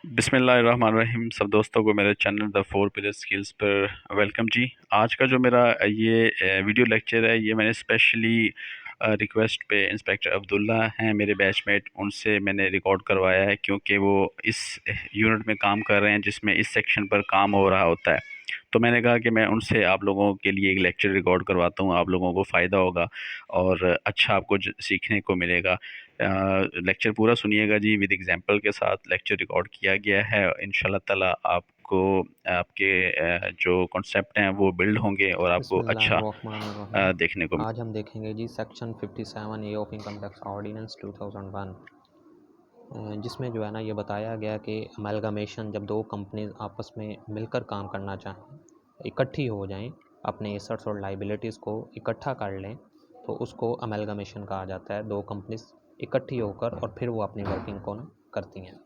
बिस्मिल्लाहिर्रहमानिर्रहीम। सब दोस्तों को मेरे channel the four pillar skills पर वेलकम जी। आज का जो मेरा ये वीडियो लेक्चर है, ये मैंने स्पेशली रिक्वेस्ट पे इंस्पेक्टर अब्दुल्ला हैं मेरे बैचमेट, उनसे मैंने रिकॉर्ड करवाया है, क्योंकि वो इस यूनिट में काम कर रहे हैं जिसमें इस सेक्शन पर काम हो रहा होता है। तो मैंने कहा कि मैं उनसे आप लोगों के लिए एक लेक्चर रिकॉर्ड करवाता हूँ, आप लोगों को फ़ायदा होगा और अच्छा आपको सीखने को मिलेगा। लेक्चर पूरा सुनिएगा जी, विद एग्जांपल के साथ लेक्चर रिकॉर्ड किया गया है। इंशाल्लाह ताला आपको आपके जो कॉन्सेप्ट हैं वो बिल्ड होंगे और आपको अच्छा बिस्मिल्लाहिर्रहमानिर्रहीम। देखने को आज हम देखेंगे जी section 57 A of income tax ordinance 2001, जिसमें जो है ना ये बताया गया कि अमेलगमेशन, जब दो कंपनी आपस में मिलकर काम करना चाहें, इकट्ठी हो जाएं, अपने एसेट्स और लाइबिलिटीज़ को इकट्ठा कर लें, तो उसको अमेलगमेशन कहा जाता है। दो कंपनीज इकट्ठी होकर और फिर वो अपनी वर्किंग को ना करती हैं,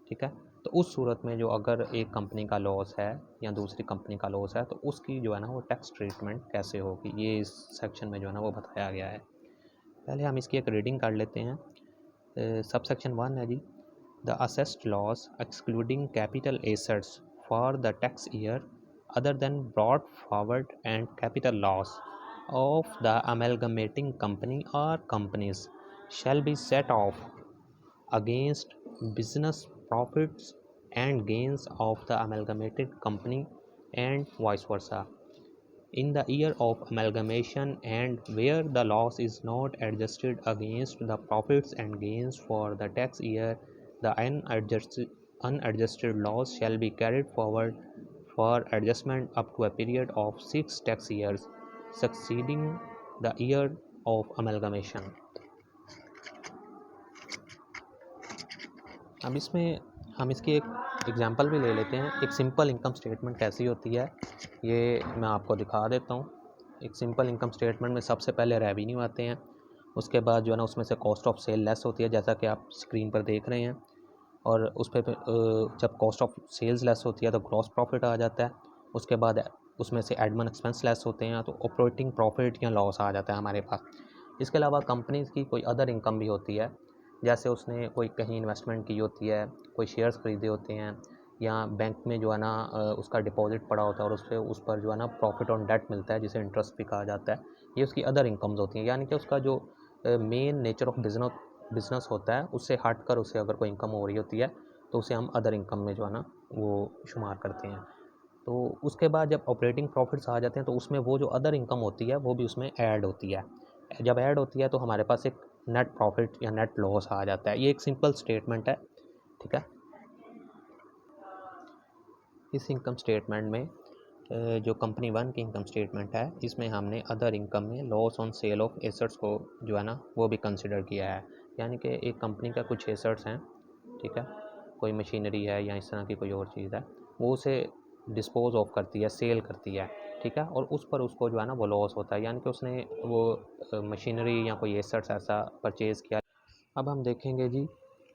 ठीक है। तो उस सूरत में जो अगर एक कंपनी का लॉस है या दूसरी कंपनी का लॉस है, तो उसकी जो है ना वो टैक्स ट्रीटमेंट कैसे होगी, ये इस सेक्शन में जो है ना वो बताया गया है। पहले हम इसकी एक रीडिंग कर लेते हैं। सब सेक्शन 1 है जी, the assessed loss excluding capital assets for the tax year other than brought forward and capital loss of the amalgamating company or companies shall be set off against business profits and gains of the amalgamated company and vice versa in the year of amalgamation, and where the loss is not adjusted against the profits and gains for the tax year, the unadjusted loss shall be carried forward for adjustment up to a period of 6 tax years succeeding the year of amalgamation. अब इसमें हम इसकी एक example भी ले लेते हैं। एक सिंपल इनकम स्टेटमेंट कैसी होती है ये मैं आपको दिखा देता हूँ। एक सिंपल इनकम स्टेटमेंट में सबसे पहले रेवेन्यू आते हैं, उसके बाद जो है ना उसमें से कॉस्ट ऑफ सेल लेस होती है, जैसा कि आप स्क्रीन पर देख रहे हैं। और उस पर जब कॉस्ट ऑफ सेल्स लेस होती है तो ग्रॉस प्रॉफिट आ जाता है। उसके बाद उसमें से एडमिन एक्सपेंस लेस होते हैं तो ऑपरेटिंग प्रॉफिट या लॉस आ जाता है हमारे पास। इसके अलावा कंपनीज की कोई अदर इनकम भी होती है, जैसे उसने कोई कहीं इन्वेस्टमेंट की होती है, कोई शेयर्स खरीदे होते हैं, या बैंक में जो है ना उसका डिपॉजिट पड़ा होता है और उस पर जो है ना प्रॉफिट ऑन डेट मिलता है, जिसे इंटरेस्ट भी कहा जाता है। ये उसकी अदर इनकम्स होती हैं, यानी कि उसका जो मेन नेचर ऑफ बिजनेस होता है उससे हट कर उसे अगर कोई इनकम हो रही होती है तो उसे हम अदर इनकम में जो है ना वो शुमार करते हैं। तो उसके बाद जब ऑपरेटिंग प्रॉफिट्स आ जाते हैं तो उसमें वो जो अदर इनकम होती है वो भी उसमें ऐड होती है। जब ऐड होती है तो हमारे पास एक नेट प्रॉफिट या नेट लॉस आ जाता है। ये एक सिंपल स्टेटमेंट है, ठीक है। इस इनकम स्टेटमेंट में जो कंपनी 1 की इनकम स्टेटमेंट है, इसमें हमने अदर इनकम में loss on sale of assets को जो है ना वो भी कंसिडर किया है। यानी कि एक कंपनी का कुछ एसेट्स हैं, ठीक है, कोई मशीनरी है या इस तरह की कोई और चीज़ है, वो उसे डिस्पोज ऑफ करती है, सेल करती है, ठीक है, और उस पर उसको जो है ना वो लॉस होता है, यानी कि उसने वो मशीनरी या कोई एसेट्स ऐसा परचेज़ किया। अब हम देखेंगे जी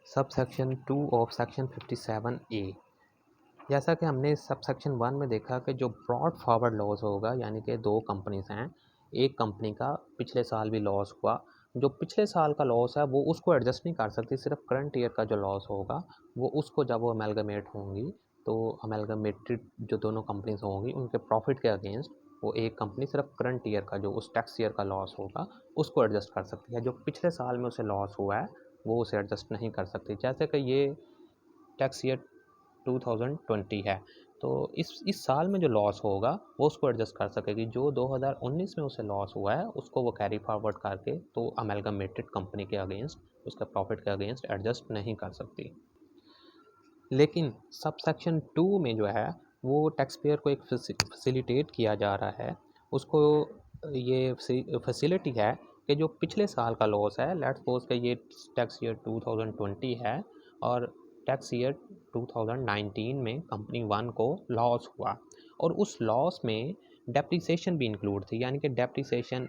sub section 2 of section 57A। जैसा कि हमने सब सेक्शन 1 में देखा कि जो ब्रॉड फॉरवर्ड लॉस होगा, यानी कि दो कंपनीज हैं, एक कंपनी का पिछले साल भी लॉस हुआ, जो पिछले साल का लॉस है वो उसको एडजस्ट नहीं कर सकती, सिर्फ करंट ईयर का जो लॉस होगा वो उसको जब वो अमेलगमेट होंगी तो अमेलगमेटेड जो दोनों कंपनीज होंगी उनके प्रॉफिट के अगेंस्ट वो एक कंपनी सिर्फ करंट ईयर का जो उस टैक्स ईयर का लॉस होगा उसको एडजस्ट कर सकती है। जो पिछले साल में उसे लॉस हुआ है वो उसे एडजस्ट नहीं कर सकती। जैसे कि ये टैक्स ईयर 2020 है, तो इस साल में जो लॉस होगा वो उसको एडजस्ट कर सकेगी। जो 2019 में उसे लॉस हुआ है उसको वो कैरी फॉरवर्ड करके तो अमेलगमेटेड कंपनी के अगेंस्ट उसके प्रॉफिट के अगेंस्ट एडजस्ट नहीं कर सकती। लेकिन सब सेक्शन 2 में जो है वो टैक्स पेयर को एक फैसिलिटेट किया जा रहा है, उसको ये फैसिलिटी है कि जो पिछले साल का लॉस है, लेट्स सपोज कि ये टैक्स ईयर 2020 है और टैक्स ईयर 2019 में कंपनी 1 को लॉस हुआ और उस लॉस में डेप्रिसिएशन भी इंक्लूड थी। यानी कि डेप्रिसिएशन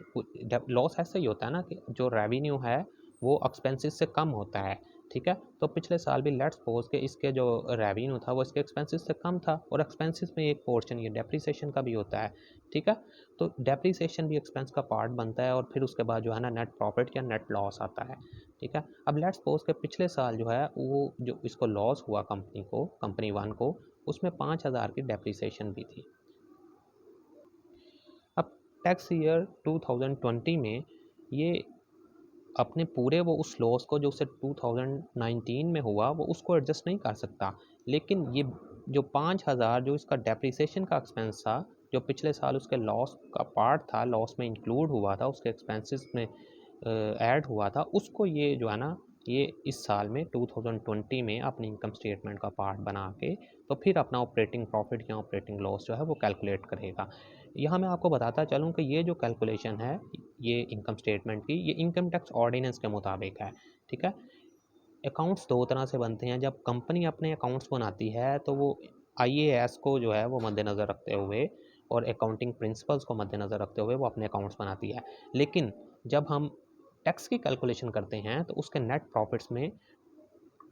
लॉस ऐसा ही होता है ना कि जो रेवेन्यू है वो एक्सपेंसेस से कम होता है, ठीक है। तो पिछले साल भी लेट्स सपोज के इसके जो रेवेन्यू था वो इसके एक्सपेंसेस से कम था और एक्सपेंसेस में एक पोर्शन ये डेप्रिसिएशन का भी होता है, ठीक है। तो डेप्रिसिएशन भी एक्सपेंस का पार्ट बनता है और फिर उसके बाद जो है ना नेट प्रॉफिट या नेट लॉस आता है। ठीक है। अब लेट्स सपोज के पिछले साल जो है वो जो इसको लॉस हुआ कंपनी वन को, उसमें 5,000 की डेप्रिसिएशन भी थी। अब टैक्स ईयर 2020 में ये अपने पूरे वो उस लॉस को जो उसे 2019 में हुआ वो उसको एडजस्ट नहीं कर सकता, लेकिन ये जो 5,000 जो इसका डेप्रिसिएशन का एक्सपेंस था, जो पिछले साल उसके लॉस का पार्ट था, लॉस में इंक्लूड हुआ था, उसके एक्सपेंसेस में ऐड हुआ था, उसको ये जो है ना ये इस साल में 2020 में अपनी इनकम स्टेटमेंट का पार्ट बना के तो फिर अपना ऑपरेटिंग प्रॉफिट या ऑपरेटिंग लॉस जो है वो कैलकुलेट करेगा। यहाँ मैं आपको बताता चलूँ कि ये जो कैलकुलेशन है ये इनकम स्टेटमेंट की, ये इनकम टैक्स ऑर्डिनेंस के मुताबिक है। ठीक है। अकाउंट्स दो तरह से बनते हैं। जब कंपनी अपने अकाउंट्स बनाती है तो वो IAS को जो है वो मद्देनज़र रखते हुए और अकाउंटिंग प्रिंसिपल्स को मद्देनज़र रखते हुए वो अपने अकाउंट्स बनाती है। लेकिन जब हम टैक्स की कैलकुलेशन करते हैं तो उसके नेट प्रॉफिट्स में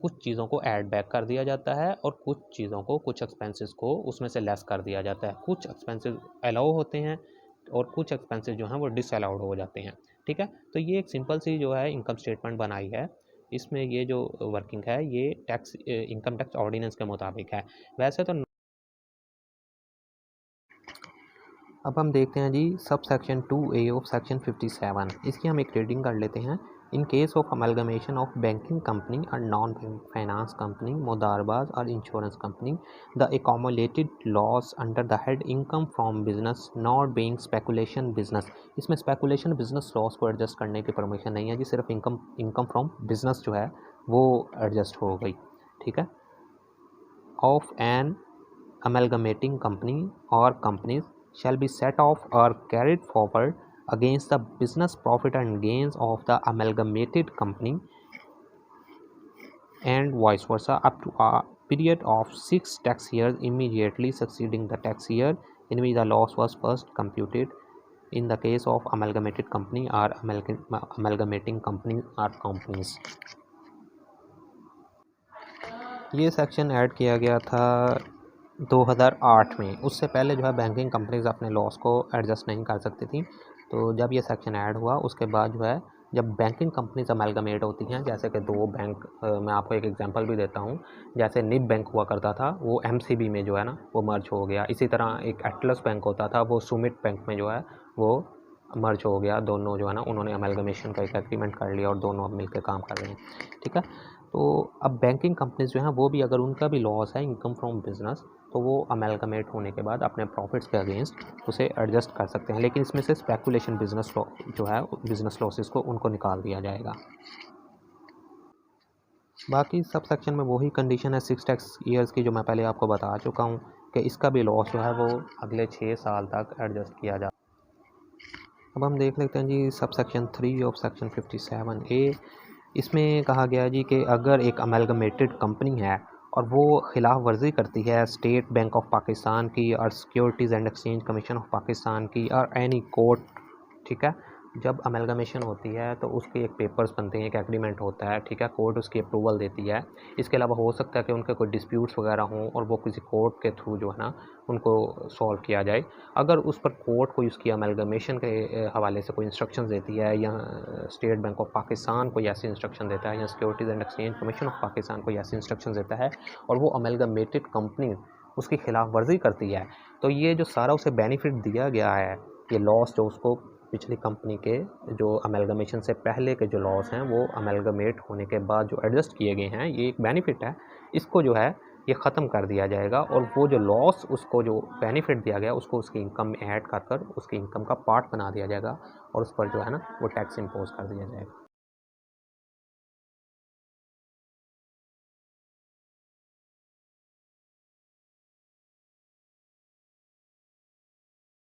कुछ चीज़ों को ऐड बैक कर दिया जाता है और कुछ चीज़ों को, कुछ एक्सपेंसेस को उसमें से लेस कर दिया जाता है। कुछ एक्सपेंसेस अलाउ होते हैं और कुछ एक्सपेंसेस जो हैं वो डिसअलाउड हो जाते हैं। ठीक है। तो ये एक सिंपल सी जो है इनकम स्टेटमेंट बनाई है। इसमें ये जो वर्किंग है ये इनकम टैक्स ऑर्डिनेंस के मुताबिक है। वैसे तो अब हम देखते हैं जी sub section 2A of section 57। इसकी हम एक रीडिंग कर लेते हैं। In case of amalgamation of banking company और नॉन फाइनेंस कंपनी, मुदारबाज और insurance company, the accumulated loss under the head income from business not being speculation business. इसमें स्पेकुलेशन बिजनेस लॉस को एडजस्ट करने की परमिशन नहीं है जी, सिर्फ इनकम फ्रॉम बिजनेस जो है वो एडजस्ट हो गई। ठीक है। Of an amalgamating company or companies shall be set off or carried forward against the business profit and gains of the amalgamated company and vice versa up to a period of 6 tax years immediately succeeding the tax year in which the loss was first computed in the case of amalgamated company or amalgamating company or companies। ये section add किया गया था 2008 में। उससे पहले जो है banking companies अपने लॉस को एडजस्ट नहीं कर सकती थी। तो जब ये सेक्शन ऐड हुआ उसके बाद जो है जब बैंकिंग कंपनीज अमेलगमेट होती हैं, जैसे कि दो बैंक, मैं आपको एक एग्जांपल भी देता हूँ। जैसे निब बैंक हुआ करता था, वो MCB में जो है ना वो मर्ज हो गया। इसी तरह एक एटलस बैंक होता था, वो सुमित बैंक में जो है वो मर्ज हो गया। दोनों जो है ना उन्होंने अमेलगमेशन का एक एग्रीमेंट कर लिया और दोनों अब मिलकर काम कर रहे हैं। ठीक है। तो अब बैंकिंग कंपनीज जो हैं वो भी, अगर उनका भी लॉस है इनकम फ्रॉम बिजनेस, तो वो अमेलगमेट होने के बाद अपने प्रॉफिट्स के अगेंस्ट उसे एडजस्ट कर सकते हैं। लेकिन इसमें से स्पेकुलेशन बिजनेस जो है बिजनेस लॉसेस को उनको निकाल दिया जाएगा। बाकी सब सेक्शन में वही कंडीशन है 6 टैक्स ईयर्स की जो मैं पहले आपको बता चुका हूँ कि इसका भी लॉस जो है वो अगले 6 साल तक एडजस्ट किया जा। अब हम देख लेते हैं जी sub section 3 of section 57A। इसमें कहा गया है जी कि अगर एक अमेलगमेटेड कंपनी है और वो खिलाफ वर्जी करती है स्टेट बैंक ऑफ पाकिस्तान की और securities and exchange commission of Pakistan की और एनी कोर्ट, ठीक है, जब अमेलगमेशन होती है तो उसके एक पेपर्स बनते हैं, एक एग्रीमेंट होता है। ठीक है। कोर्ट उसकी अप्रूवल देती है। इसके अलावा हो सकता है कि उनके कोई डिस्प्यूट्स वगैरह हों और वो किसी कोर्ट के थ्रू जो है ना उनको सॉल्व किया जाए। अगर उस पर कोर्ट कोई उसकी अमेलगमेशन के हवाले से कोई इंस्ट्रक्शन देती है या स्टेट बैंक ऑफ पाकिस्तान कोई ऐसी इंस्ट्रक्शन देता है या securities and exchange commission of Pakistan कोई ऐसी इंस्ट्रक्शन देता है और वो अमेलगमेटेड कंपनी उसकी खिलाफ वर्जी करती है, तो ये जो सारा उसे बेनिफिट दिया गया है, ये लॉस जो उसको पिछली कंपनी के जो अमेलगमेशन से पहले के जो लॉस हैं वो अमेलगमेट होने के बाद जो एडजस्ट किए गए हैं, ये एक बेनिफिट है, इसको जो है ये ख़त्म कर दिया जाएगा और वो जो लॉस उसको जो बेनिफिट दिया गया उसको उसकी इनकम में ऐड कर उसकी इनकम का पार्ट बना दिया जाएगा और उस पर जो है ना वो टैक्स इम्पोज कर दिया जाएगा।